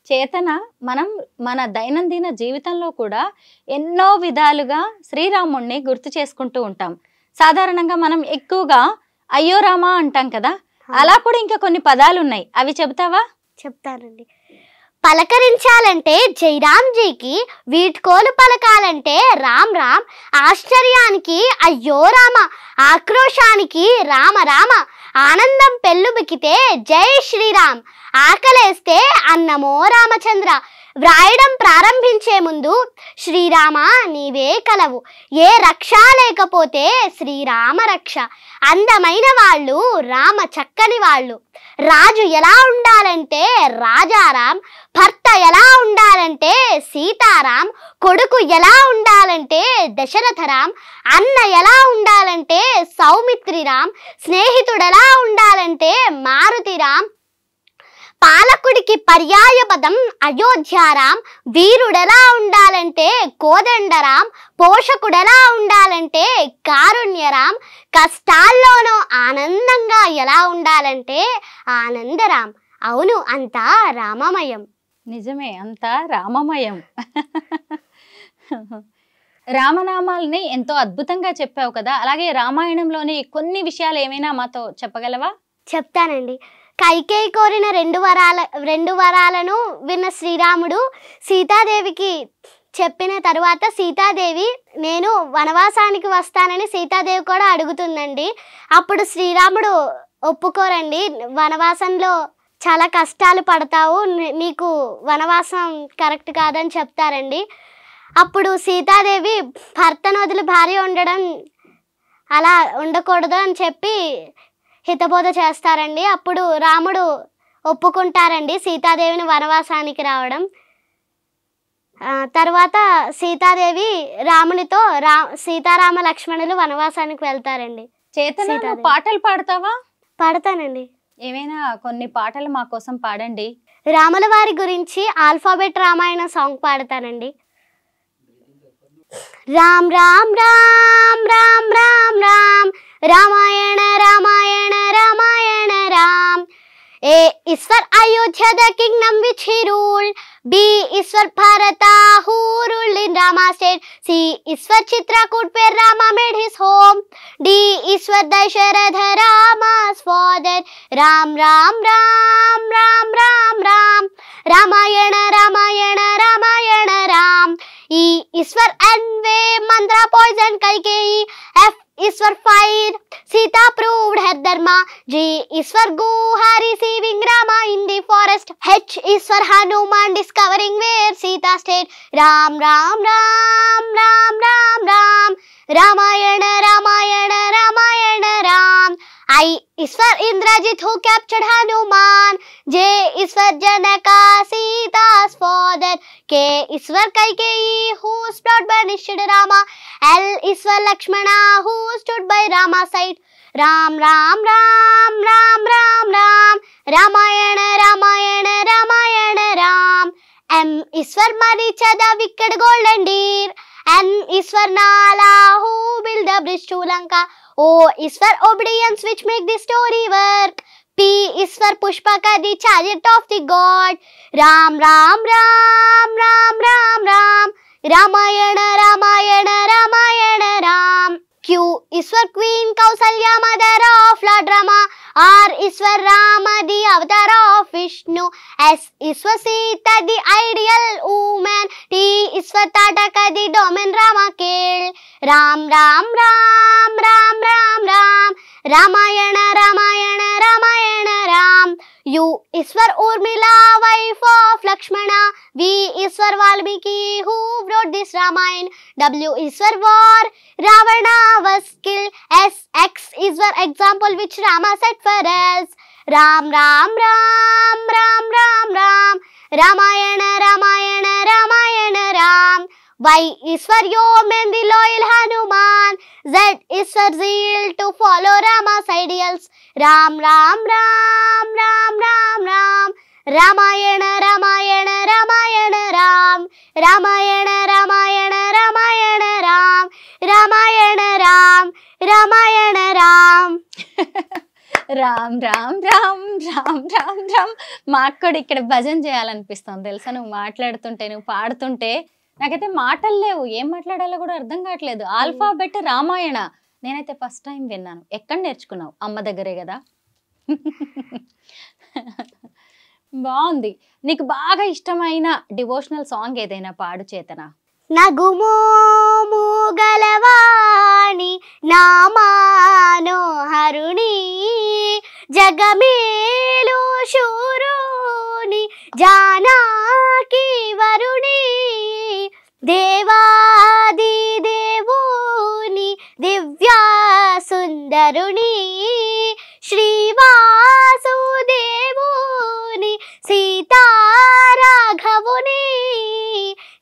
చేతన మనం మన దైనందిన జీవితంలో కూడా ఎన్నో విధాలుగా శ్రీరాముణ్ణి గుర్తు చేసుకుంటూ ఉంటాం. సాధారణంగా మనం ఎక్కువగా అయ్యో రామా అంటాం కదా, అలా కూడా ఇంకా కొన్ని పదాలు ఉన్నాయి, అవి చెబుతావా? చెప్తానండి. పలకరించాలంటే జైరామ్జీకి, వీడ్కోలు పలకాలంటే రామ్ రామ్, ఆశ్చర్యానికి అయ్యో రామ, ఆక్రోశానికి రామ రామ, ఆనందం పెళ్ళుబికితే జై శ్రీరామ్, ఆకలేస్తే అన్నమో రామచంద్ర. వ్రాయడం ప్రారంభించే ముందు శ్రీరామ నీవే కలవు, ఏ రక్ష లేకపోతే శ్రీరామ రక్ష. అందమైన వాళ్ళు రామ చక్కని వాళ్ళు, రాజు ఎలా ఉండాలంటే రాజారాం, భర్త ఎలా ఉండాలంటే సీతారాం, కొడుకు ఎలా ఉండాలంటే దశరథరాం, అన్న ఎలా ఉండాలంటే సౌమిత్రిరాం, స్నేహితుడు ఎలా ఉండాలంటే మారుతిరాం, పాలకుడికి పర్యాయ పదం అయోధ్యారాం, వీరుడెలా ఉండాలంటే కోదండరాం, పోషకుడెలా ఉండాలంటే కారుణ్యరాం, కష్టాల్లోనూ ఆనందంగా ఎలా ఉండాలంటే ఆనందరాం. అవును, అంతా రామమయం. నిజమే, అంతా రామమయం. రామనామాల్ని ఎంతో అద్భుతంగా చెప్పావు కదా, అలాగే రామాయణంలోని కొన్ని విషయాలు ఏమైనా మాతో చెప్పగలవా? చెప్తానండి. కైకేయి కోరిన రెండు వరాలను విన్న శ్రీరాముడు సీతాదేవికి చెప్పిన తరువాత సీతాదేవి నేను వనవాసానికి వస్తానని సీతాదేవి కూడా అడుగుతుందండి. అప్పుడు శ్రీరాముడు ఒప్పుకోరండి, వనవాసంలో చాలా కష్టాలు పడతావు, నీకు వనవాసం కరెక్ట్ కాదని చెప్తారండి. అప్పుడు సీతాదేవి భర్తను వదిలి భార్య ఉండడం అలా ఉండకూడదు అని చెప్పి హితబోధ చేస్తారండి. అప్పుడు రాముడు ఒప్పుకుంటారండి సీతాదేవిని వనవాసానికి రావడం. తర్వాత సీతాదేవి రామునితో సీతారామ లక్ష్మణులు వనవాసానికి వెళ్తారండి. చేతన పాటలు పాడతావా? పాడతానండి. ఏమైనా కొన్ని పాటలు మా కోసం పాడండి. రాముల వారి గురించి ఆల్ఫాబెట్ రామాయణ సాంగ్ పాడతానండి. Ram Ram Ram Ram Ram Ram, Ramayana Ramayana Ramayana Ram. A is for Ayodhya, the kingdom which he ruled. B is for Bharata, who ruled in Rama state. C is for Chitrakoot, where Rama made his home. D is for Dasharatha, Rama's father. Ram Ram Ram Ram Ram Ram, Ramayana Ramayana Ramayana Ram. E is for envy, Mandra poisoned Kaikeyi. F is for fire, Sita proved her dharma. G is for Guha, receiving Rama in the forest. H is for Hanuman, discovering where Sita stayed. Ram Ram Ram Ram Ram Ram, Ramayana Ramayana Ramayana Ram. I is for Indrajit, who captured Hanuman. J is for Janaka, Sita's father. K is for Kaikeyi, whose plot banished Rama. L is for Lakshmana, who stood by Rama's side. Ram Ram Ram Ram Ram Ram, Ramayana Ramayana Ramayana Ram. M is for Maricha, the wicked golden deer. N is for Nala, who built the bridge to Lanka. O is for obedience, which make the story work. P is for Pushpaka, the chariot of the god. Ram Ram Ram Ram Ram Ram, Ramayana Ramayana Ramayana Ram. Q is for Queen Kausalya, mother of Lord Rama. R is for Rama, the avatar of Vishnu. S is for Sita, the ideal woman. T is for Tataka, the domain Rama killed. Ram Ram Ram Ram Ram Ram, Ramayana Ramayana Ramayana Ram. U is for Urmila, wife of Lakshmana. V is for Valmiki, who wrote this Ramayana. W is for war, Ravana was killed. S, X is for example, which Rama set for us. Ram Ram Ram Ram Ram Ram, Ramayana Ramayana Ramayana Ram. Y is for Yeoman, the loyal Hanuman. Z is for zeal, to follow Rama's ideals. Ram Ram Ram Ram Ram Ram, Ramayana Ramayana Ramayana Ram. Ramayana Ramayana Ramayana Ram, Ramayana Ram Ramayana Ram. Ram Ram Ram Ram Ram మాత్రం మాకు కూడా ఇక్కడ భజన చేయాలనిపిస్తుంది తెలుసా. నువ్వు మాట్లాడుతుంటే, నువ్వు పాడుతుంటే నాకైతే మాటలు లేవు, ఏం మాట్లాడాలో కూడా అర్థం కావట్లేదు. ఆల్ఫాబెట్ రామాయణ నేనైతే ఫస్ట్ టైం విన్నాను. ఎక్కడ నేర్చుకున్నావు? అమ్మ దగ్గరే కదా. బాగుంది. నీకు బాగా ఇష్టమైన డివోషనల్ సాంగ్ ఏదైనా పాడు చేతన. నగుమోము గలవాణి నామానోహరుణి జగమేలు శూరుని జానకి వరుణి దేవాది దేవుని దివ్యా సుందరుని శ్రీవాసుదేవుని సీతారాఘవుని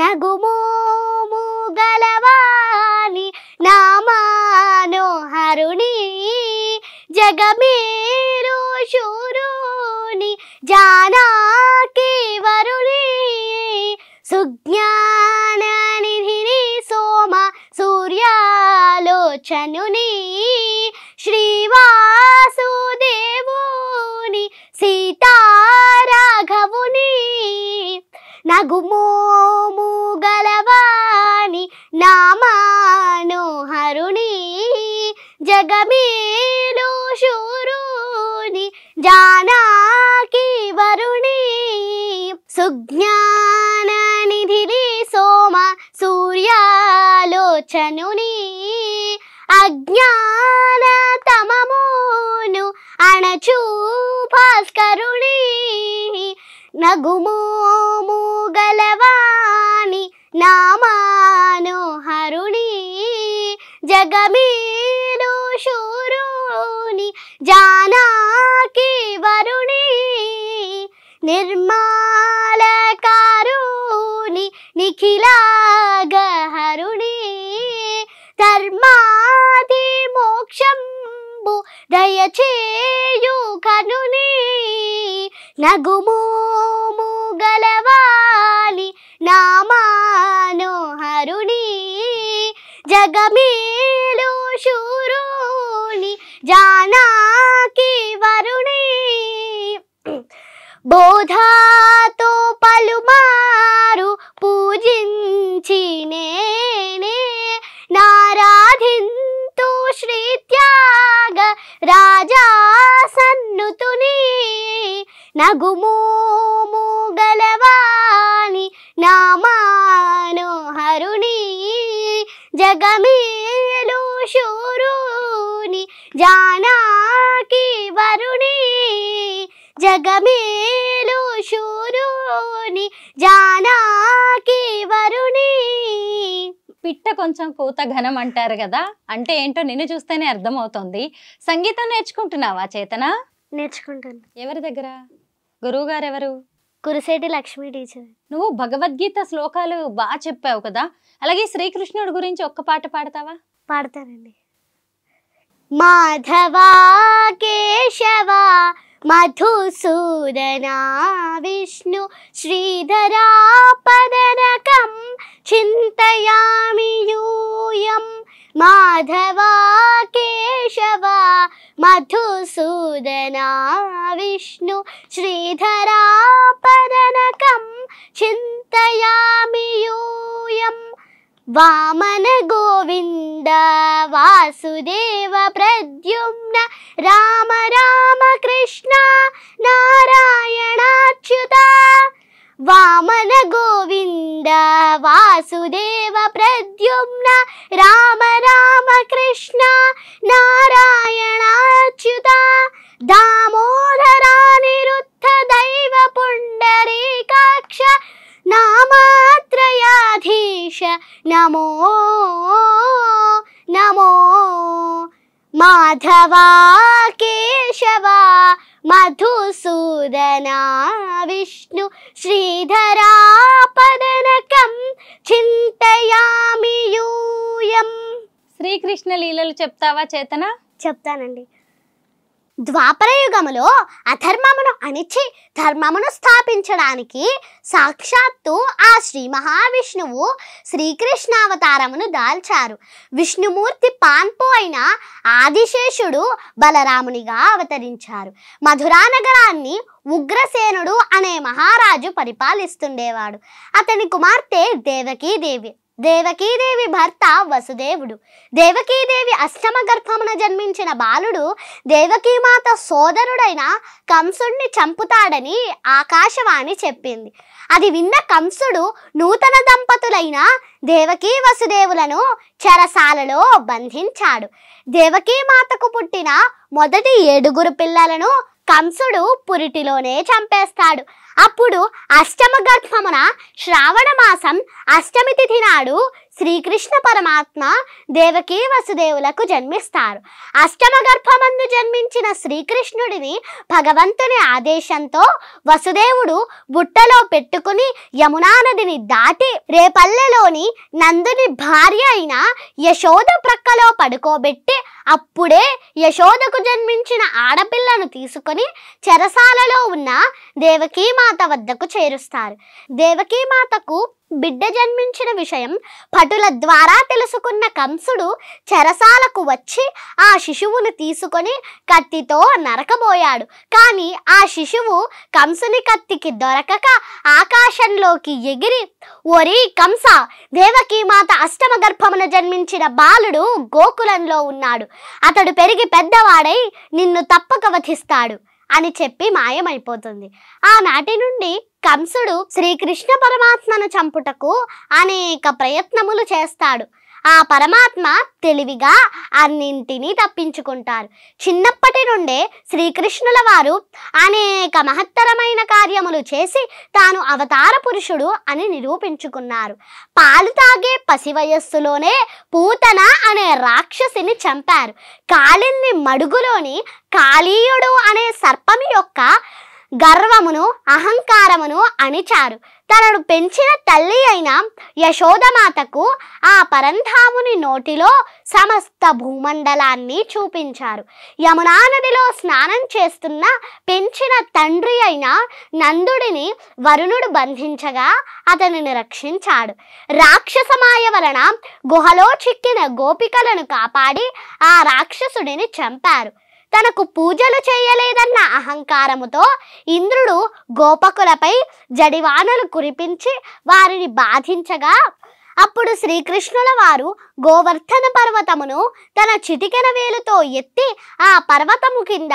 నగుమోము గలవాని నామానోహరుని జగమేలు శూరుని జానకి వరుణి సుజ్ఞాన నిధిని సోమ సూర్యాలోచనుని శ్రీవాసుదేవుని సీతారాఘవుని నగుమోము గలవాని నామానోహరుని జగమేలు శూరుని జానకి వరుణి సుజ్ఞాన నిధిని సోమ సూర్యాలోచనుని అజ్ఞాన తమమును అణచు భాస్కరుని నగుమోము గలవాని నామానోహరుని జగమేలు శూరుని జానకి వరుణి నిర్మలకారుని నిఖిలాగహరుని ధర్మాది మోక్షంబు దయచేయు కనుని నగుమోము గలవాని నామానోహరుని జగమేలు శూరుని జానకి వరుణి బోధాతో పలుమారు పూజించి నేనే నారాధింతు శ్రీత్యాగ రాజా సన్నుతుని నగుమోము గలవాని నామానోహరుని జగమేలు శూరుని జానకి వరుణి జగమేలు శూరుని జానకి వరుణి. పిట్ట కొంచెం కూత ఘనం అంటారు కదా, అంటే ఏంటో నిన్ను చూస్తేనే అర్థమవుతుంది. సంగీతం నేర్చుకుంటున్నావా చేతన? నేర్చుకుంటాను. ఎవరి దగ్గర? గురువు గారు ఎవరు? కురిసేటి లక్ష్మి టీచర్. నువ్వు భగవద్గీత శ్లోకాలు బాగా చెప్పావు కదా, అలాగే శ్రీకృష్ణుడి గురించి ఒక్క పాట పాడతావా? పాడతానండి. మాధవా కేశవ మధుసూదనా విష్ణు శ్రీధరా పదనకం చింతయామి యూయం మాధవా కేశవ మధుసూదనా విష్ణు శ్రీధరా పదనకం చింతయామి యూయం వామన గోవింద వాసుదేవ ప్రద్యుమ్న రామ రామ కృష్ణ నారాయణాచ్యుత వామన గోవింద వాసుదేవ ప్రద్యుమ్న రామ రామ కృష్ణ నారాయణాచ్యుత దామోదరానిరుద్ధ దైవ పుండరీకాక్ష నామాత్రయాధీశ నమో నమో మాధవా కేశవ మధుసూదనా విష్ణు శ్రీధరా పదనకం చింతయామి యూయం. శ్రీకృష్ణ లీలలు చెప్తావా చేతన? చెప్తానండి. ద్వాపర యుగములో అధర్మమును అణిచి ధర్మమును స్థాపించడానికి సాక్షాత్తు ఆ శ్రీ మహావిష్ణువు శ్రీకృష్ణావతారమును దాల్చారు. విష్ణుమూర్తి పాన్పు అయిన ఆదిశేషుడు బలరామునిగా అవతరించారు. మధురా నగరాన్ని ఉగ్రసేనుడు అనే మహారాజు పరిపాలిస్తుండేవాడు. అతని కుమార్తె దేవకీదేవి. దేవకీదేవి భర్త వసుదేవుడు. దేవకీదేవి అష్టమ గర్భమున జన్మించిన బాలుడు దేవకీమాత సోదరుడైన కంసుడిని చంపుతాడని ఆకాశవాణి చెప్పింది. అది విన్న కంసుడు నూతన దంపతులైన దేవకీ వసుదేవులను చెరసాలలో బంధించాడు. దేవకీమాతకు పుట్టిన మొదటి 7 పిల్లలను కంసుడు పురిటిలోనే చంపేస్తాడు. అప్పుడు అష్టమ గర్భమున శ్రావణ మాసం అష్టమి తిథి నాడు శ్రీకృష్ణ పరమాత్మ దేవకీ వసుదేవులకు జన్మిస్తారు. అష్టమ గర్భమందు జన్మించిన శ్రీకృష్ణుడిని భగవంతుని ఆదేశంతో వసుదేవుడు బుట్టలో పెట్టుకుని యమునా నదిని దాటి రేపల్లెలోని నందుని భార్య అయిన యశోద ప్రక్కలో పడుకోబెట్టి అప్పుడే యశోదకు జన్మించిన ఆడపిల్లను తీసుకొని చెరసాలలో ఉన్న దేవకీమాత వద్దకు చేరుస్తారు. దేవకీమాతకు బిడ్డ జన్మించిన విషయం భటుల ద్వారా తెలుసుకున్న కంసుడు చెరసాలకు వచ్చి ఆ శిశువును తీసుకొని కత్తితో నరకబోయాడు. కానీ ఆ శిశువు కంసుని కత్తికి దొరకక ఆకాశంలోకి ఎగిరి, ఓరి కంస, దేవకీమాత అష్టమ గర్భమున జన్మించిన బాలుడు గోకులంలో ఉన్నాడు. అతడు పెరిగి పెద్దవాడై నిన్ను తప్పక వధిస్తాడు అని చెప్పి మాయమైపోతుంది. ఆనాటి నుండి కంసుడు శ్రీకృష్ణ పరమాత్మను చంపుటకు అనేక ప్రయత్నములు చేస్తాడు. ఆ పరమాత్మ తెలివిగా అన్నింటినీ తప్పించుకుంటారు. చిన్నప్పటి నుండే శ్రీకృష్ణుల వారు అనేక మహత్తరమైన కార్యములు చేసి తాను అవతార పురుషుడు అని నిరూపించుకున్నారు. పాలు తాగే పసి వయస్సులోనే పూతన అనే రాక్షసిని చంపారు. కాళింది మడుగులోని కాళీయుడు అనే సర్పము యొక్క గర్వమును అహంకారమును అణిచారు. తనను పెంచిన తల్లి అయిన యశోదమాతకు ఆ పరంధాముని నోటిలో సమస్త భూమండలాన్ని చూపించారు. యమునా నదిలో స్నానం చేస్తున్న పెంచిన తండ్రి అయిన నందుడిని వరుణుడు బంధించగా అతనిని రక్షించాడు. రాక్షస మాయ వలన గుహలో చిక్కిన గోపికలను కాపాడి ఆ రాక్షసుడిని చంపారు. తనకు పూజలు చేయలేదన్న అహంకారముతో ఇంద్రుడు గోపకులపై జడివానలు కురిపించి వారిని బాధించగా అప్పుడు శ్రీకృష్ణుల వారు గోవర్ధన పర్వతమును తన చిటికెన వేలుతో ఎత్తి ఆ పర్వతము కింద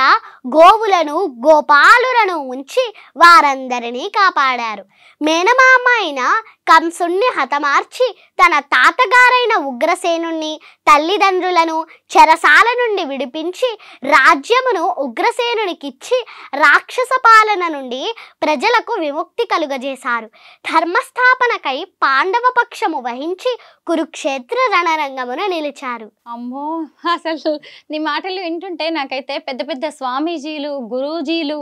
గోవులను గోపాలులను ఉంచి వారందరినీ కాపాడారు. మేనమామ అయిన కంసుణ్ణి హతమార్చి తన తాతగారైన ఉగ్రసేనుణ్ణి తల్లిదండ్రులను చెరసాల నుండి విడిపించి రాజ్యమును ఉగ్రసేనునికిచ్చి రాక్షస పాలన నుండి ప్రజలకు విముక్తి కలుగజేశారు. ధర్మస్థాపనకై పాండవ పక్షము వహించి కురుక్షేత్ర రణరంగమున నిలిచారు. అమ్మో, అసలు నీ మాటలు వింటుంటే నాకైతే పెద్ద పెద్ద స్వామీజీలు, గురూజీలు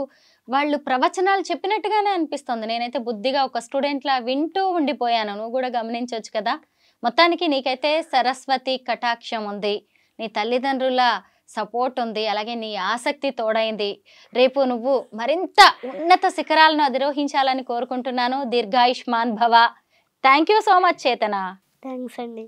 వాళ్ళు ప్రవచనాలు చెప్పినట్టుగానే అనిపిస్తుంది. నేనైతే బుద్ధిగా ఒక స్టూడెంట్లా వింటూ ఉండిపోయాను. నువ్వు కూడా గమనించవచ్చు కదా. మొత్తానికి నీకైతే సరస్వతి కటాక్షం ఉంది, నీ తల్లిదండ్రుల సపోర్ట్ ఉంది, అలాగే నీ ఆసక్తి తోడైంది. రేపు నువ్వు మరింత ఉన్నత శిఖరాలను అధిరోహించాలని కోరుకుంటున్నాను. దీర్ఘాయుష్మాన్ భవ. థ్యాంక్ యూ సో మచ్ చేతన. థ్యాంక్స్ అండి.